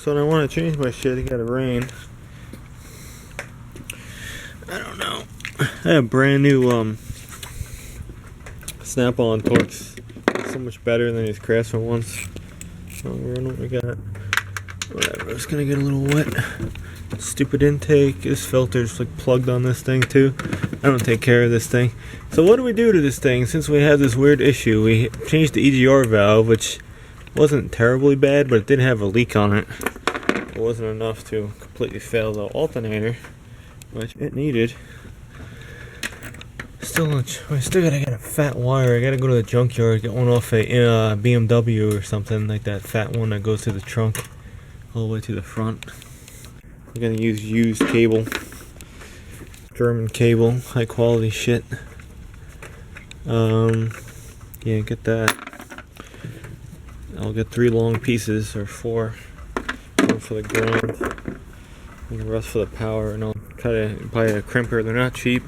So when I want to change my shit, it gotta rain. I don't know. I have brand new Snap-on Torx. So much better than these Craftsman ones. So we're on what we got. Whatever, it's gonna get a little wet. Stupid intake. This filter's like plugged on this thing too. I don't take care of this thing. So what do we do to this thing since we have this weird issue? We changed the EGR valve, which wasn't terribly bad, but it did have a leak on it. It wasn't enough to completely fail the alternator, which it needed. I still gotta get a fat wire. I gotta go to the junkyard, get one off a BMW or something like that fat one that goes to the trunk all the way to the front. I'm gonna use used cable, German cable, high quality shit. Yeah, get that. I'll get 3 long pieces or 4. One for the ground and the rest for the power, and I'll try to buy a crimper. They're not cheap.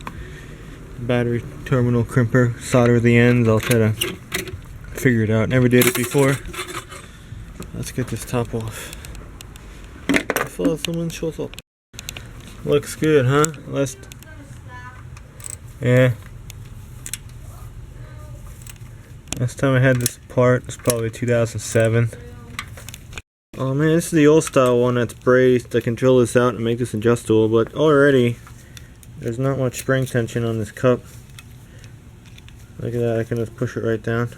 Battery terminal crimper, solder the ends. I'll try to figure it out. Never did it before. Let's get this top off. I saw someone shows up. Looks good, huh? Yeah. Last time I had this part was probably 2007. Oh man, this is the old style one that's braced. I can drill this out and make this adjustable, but already there's not much spring tension on this cup. Look at that, I can just push it right down.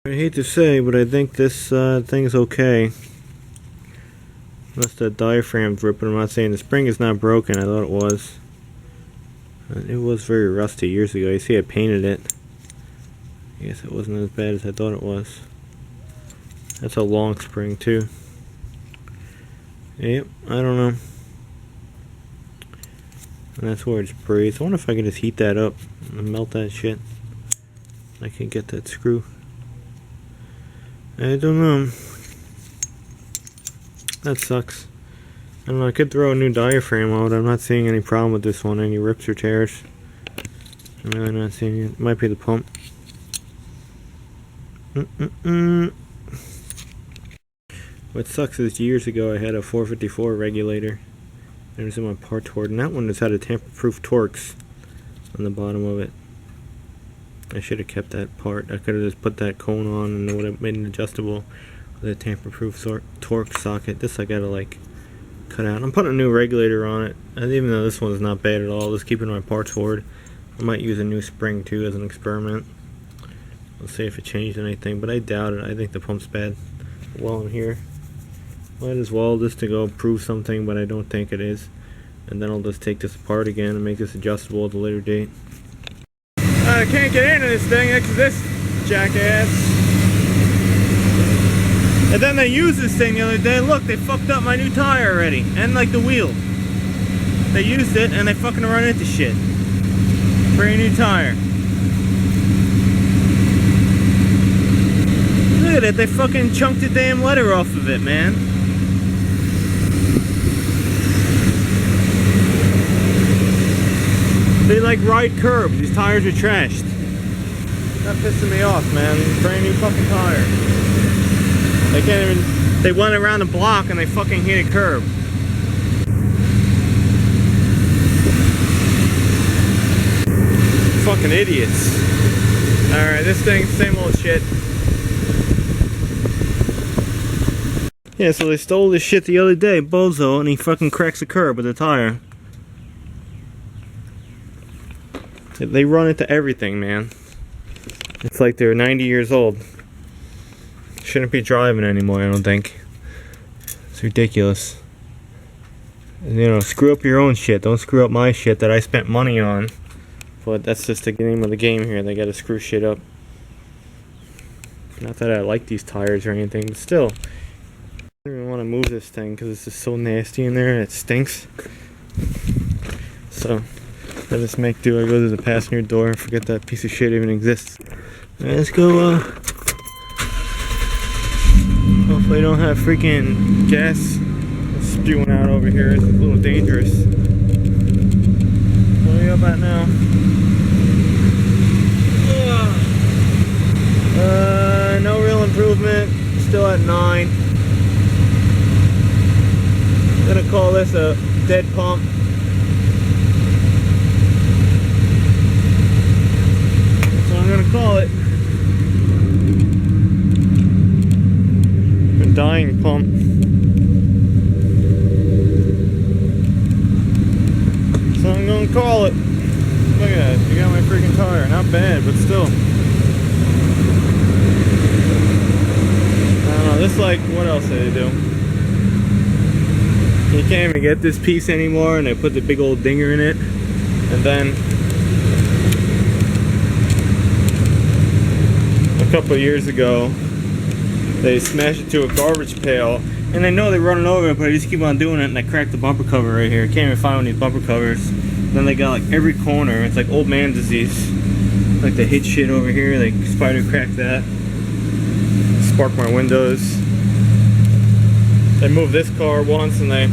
I hate to say, but I think this thing's okay. Unless the diaphragm's ripping. I'm not saying the spring is not broken, I thought it was. It was very rusty years ago. You see I painted it. I guess it wasn't as bad as I thought it was. That's a long spring too. Yep, I don't know. And that's where it's braced. I wonder if I can just heat that up and melt that shit. I can get that screw. I don't know. That sucks. I don't know, I could throw a new diaphragm out. I'm not seeing any problem with this one, any rips or tears. I'm really not seeing it. It might be the pump. What sucks is years ago I had a 454 regulator. It was in my part board, and that one just had a tamper-proof Torx on the bottom of it. I should have kept that part. I could have just put that cone on and it would have made it adjustable with a tamper-proof Torx socket. This I gotta like cut out. I'm putting a new regulator on it, and even though this one's not bad at all, just keeping my parts forward. I might use a new spring too as an experiment. Let's see if it changed anything, but I doubt it. I think the pump's bad. While I'm here, might as well just to go prove something, but I don't think it is. And then I'll just take this apart again and make this adjustable at a later date. I can't get into this thing next to this jackass. And then they used this thing the other day. Look, they fucked up my new tire already, and like the wheel. They used it and they fucking run into shit. Brand new tire. Look at it, they fucking chunked the damn letter off of it, man. They like ride curbs. These tires are trashed. That pissing me off, man. Brand new fucking tire. They can't even. They went around the block and they fucking hit a curb. Fucking idiots. Alright, this thing's same old shit. Yeah, so they stole this shit the other day, bozo, and he fucking cracks a curb with a tire. They run into everything, man. It's like they're 90 years old. Shouldn't be driving anymore, I don't think. It's ridiculous. And, you know, screw up your own shit. Don't screw up my shit that I spent money on. But that's just the name of the game here. They gotta screw shit up. Not that I like these tires or anything, but still. I don't even want to move this thing because it's just so nasty in there and it stinks. So, I just make do. I go to the passenger door and forget that piece of shit even exists. Alright, let's go, hopefully I don't have freaking gas spewing out over here. It's a little dangerous. What are you up at now? No real improvement. Still at 9. call this a dead pump. That's what I'm gonna call it. A dying pump. That's what I'm gonna call it. Look at that, you got my freaking tire. Not bad, but still. I don't know, this like, what else did they do? You can't even get this piece anymore, and they put the big old dinger in it. And then a couple of years ago, they smashed it to a garbage pail, and they know they're running over it, but they just keep on doing it, and they cracked the bumper cover right here. Can't even find one of these bumper covers. Then they got like every corner. It's like old man disease. Like they hit shit over here. Like spider cracked that. Sparked my windows. They moved this car once and they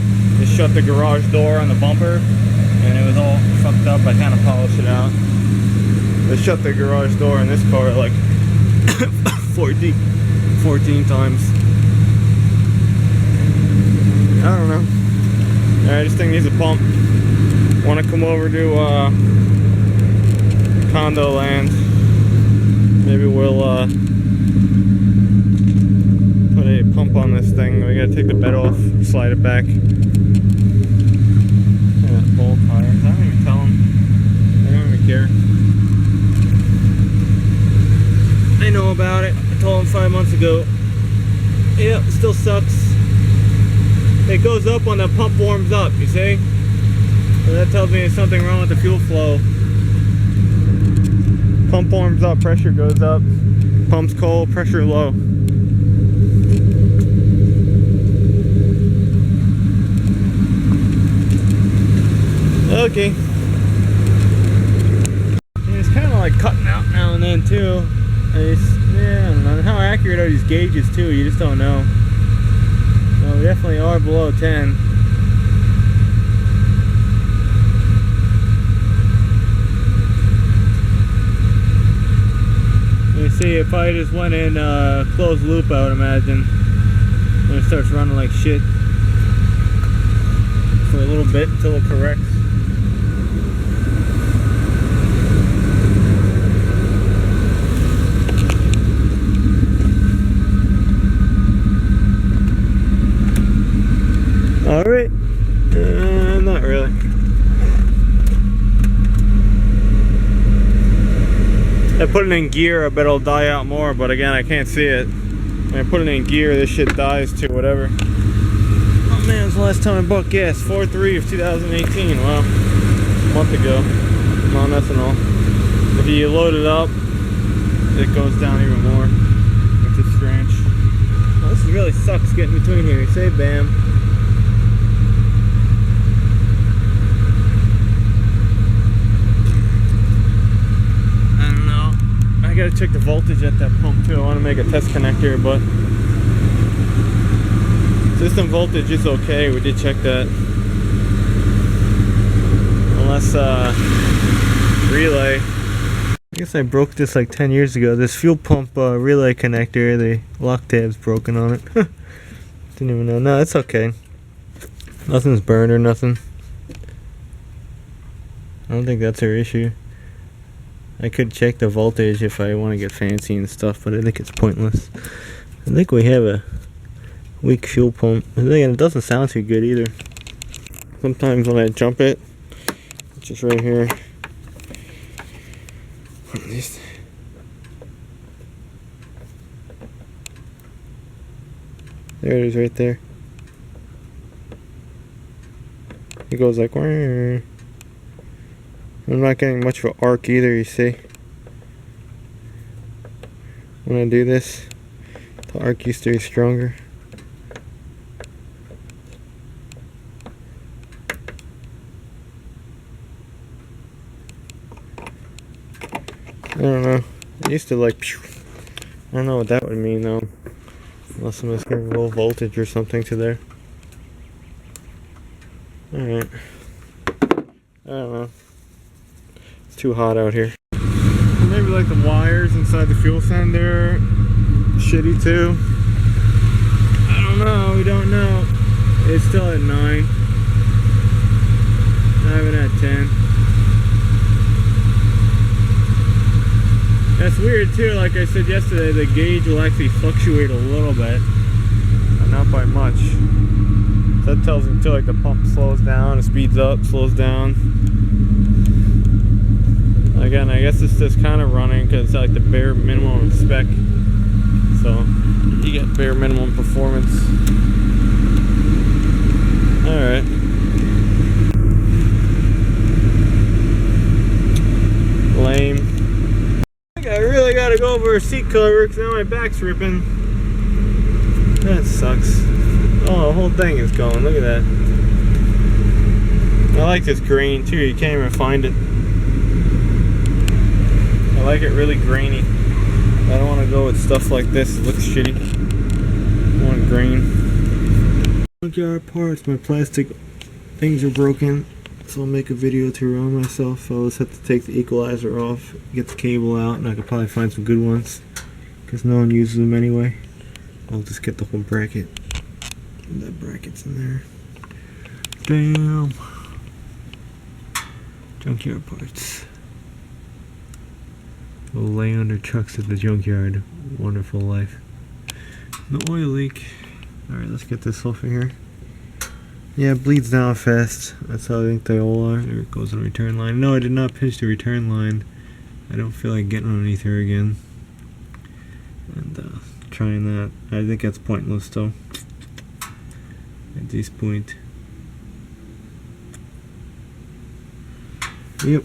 shut the garage door on the bumper, and it was all fucked up. I kind of polished it out. They shut the garage door in this car like 14 times. I don't know. Alright, this thing needs a pump. Want to come over to condo land. Maybe we'll put a pump on this thing. We gotta take the bed off, slide it back. Yeah, bolt tires. I don't even tell them. They don't even care. They know about it. I told them 5 months ago. Yep, it still sucks. It goes up when the pump warms up, you see? So that tells me there's something wrong with the fuel flow. Pump warms up, pressure goes up. Pump's cold, pressure low. Okay. And it's kind of like cutting out now and then too. Yeah, I don't know how accurate are these gauges too. You just don't know. No, we definitely are below 10. You see, if I just went in closed loop, I would imagine, when it starts running like shit for a little bit until it corrects. Alright, not really. I put it in gear, I bet it'll die out more, but again, I can't see it. When I put it in gear, this shit dies too, whatever. Oh man, it's the last time I bought gas, 4/3 of 2018, well, a month ago. No, nothing all. If you load it up, it goes down even more, which is strange. Well, this really sucks getting between here, you say bam. I gotta check the voltage at that pump too. I want to make a test connector, but system voltage is okay. We did check that. Unless relay. I guess I broke this like 10 years ago. This fuel pump relay connector, the lock tab's broken on it. Didn't even know. No, it's okay. Nothing's burned or nothing. I don't think that's our issue. I could check the voltage if I want to get fancy and stuff, but I think it's pointless. I think we have a weak fuel pump. And it doesn't sound too good either. Sometimes when I jump it, it's just right here. There it is right there. It goes like, Wah. I'm not getting much of an arc either, you see. When I do this, the arc used to be stronger. I don't know. It used to like, I don't know what that would mean though. Unless I'm just giving low voltage or something to there. Alright. I don't know. Too hot out here. Maybe like the wires inside the fuel sender shitty too. I don't know, we don't know. It's still at 9. 9 out of 10. That's weird too, like I said yesterday, the gauge will actually fluctuate a little bit, but not by much. So that tells me too, like the pump slows down, it speeds up, slows down. Again, I guess it's just kind of running because it's like the bare minimum spec. So you get bare minimum performance. Alright. Lame. I really gotta go over a seat cover because now my back's ripping. That sucks. Oh, the whole thing is going. Look at that. I like this grain too. You can't even find it. I like it really grainy. I don't want to go with stuff like this. It looks shitty. I want grain. Junkyard parts. My plastic things are broken. So I'll make a video to run myself. I'll just have to take the equalizer off, get the cable out, and I could probably find some good ones because no one uses them anyway. I'll just get the whole bracket. And that bracket's in there. Damn. Junkyard parts. We'll lay under trucks at the junkyard. Wonderful life. No oil leak. Alright, let's get this off of here. Yeah, it bleeds down fast. That's how I think they all are. There it goes on the return line. No, I did not pinch the return line. I don't feel like getting underneath her again. And trying that. I think that's pointless though. At this point. Yep.